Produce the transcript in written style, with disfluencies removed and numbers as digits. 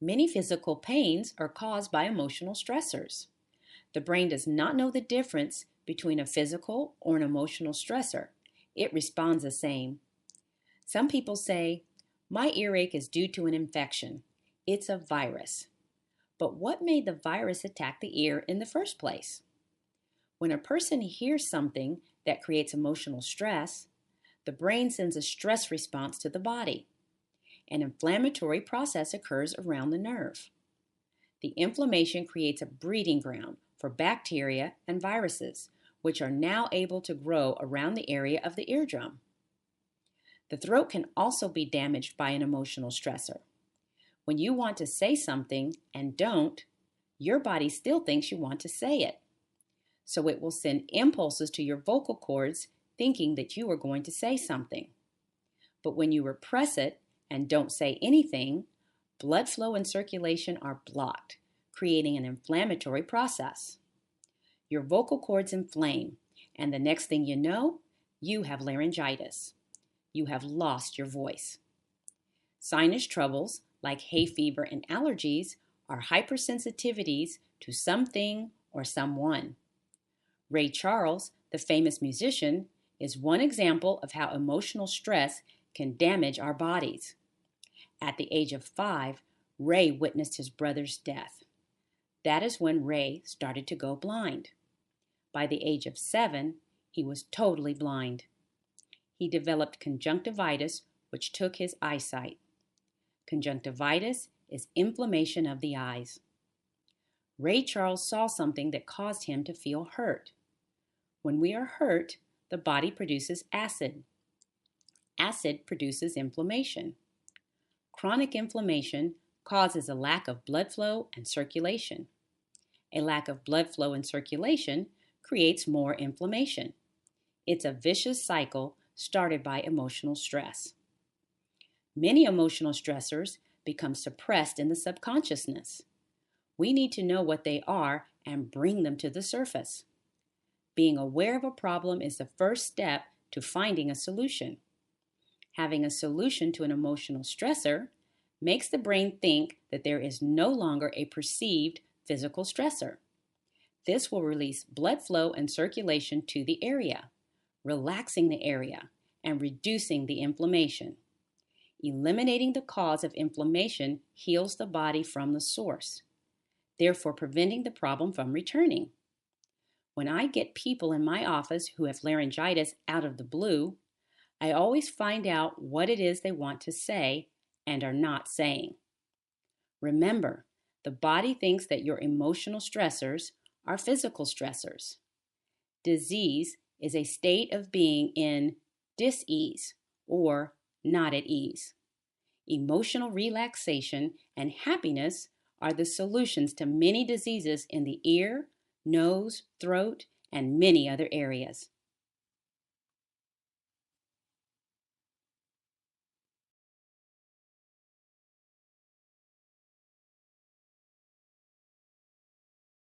Many physical pains are caused by emotional stressors. The brain does not know the difference between a physical or an emotional stressor. It responds the same. Some people say, "My earache is due to an infection. It's a virus." But what made the virus attack the ear in the first place? When a person hears something that creates emotional stress, the brain sends a stress response to the body. An inflammatory process occurs around the nerve. The inflammation creates a breeding ground for bacteria and viruses, which are now able to grow around the area of the eardrum. The throat can also be damaged by an emotional stressor. When you want to say something and don't, your body still thinks you want to say it. So it will send impulses to your vocal cords thinking that you are going to say something. But when you repress it and don't say anything, blood flow and circulation are blocked, creating an inflammatory process. Your vocal cords inflame, and the next thing you know, you have laryngitis. You have lost your voice. Sinus troubles, like hay fever and allergies, are hypersensitivities to something or someone. Ray Charles, the famous musician, is one example of how emotional stress can damage our bodies. At the age of 5, Ray witnessed his brother's death. That is when Ray started to go blind. By the age of 7, he was totally blind. He developed conjunctivitis, which took his eyesight. Conjunctivitis is inflammation of the eyes. Ray Charles saw something that caused him to feel hurt. When we are hurt, the body produces acid. Acid produces inflammation. Chronic inflammation causes a lack of blood flow and circulation. A lack of blood flow and circulation creates more inflammation. It's a vicious cycle started by emotional stress. Many emotional stressors become suppressed in the subconsciousness. We need to know what they are and bring them to the surface. Being aware of a problem is the first step to finding a solution. Having a solution to an emotional stressor makes the brain think that there is no longer a perceived physical stressor. This will release blood flow and circulation to the area, relaxing the area and reducing the inflammation. Eliminating the cause of inflammation heals the body from the source, therefore preventing the problem from returning. When I get people in my office who have laryngitis out of the blue, I always find out what it is they want to say and are not saying. Remember, the body thinks that your emotional stressors are physical stressors. Disease is a state of being in dis-ease or not at ease. Emotional relaxation and happiness are the solutions to many diseases in the ear, nose, throat, and many other areas.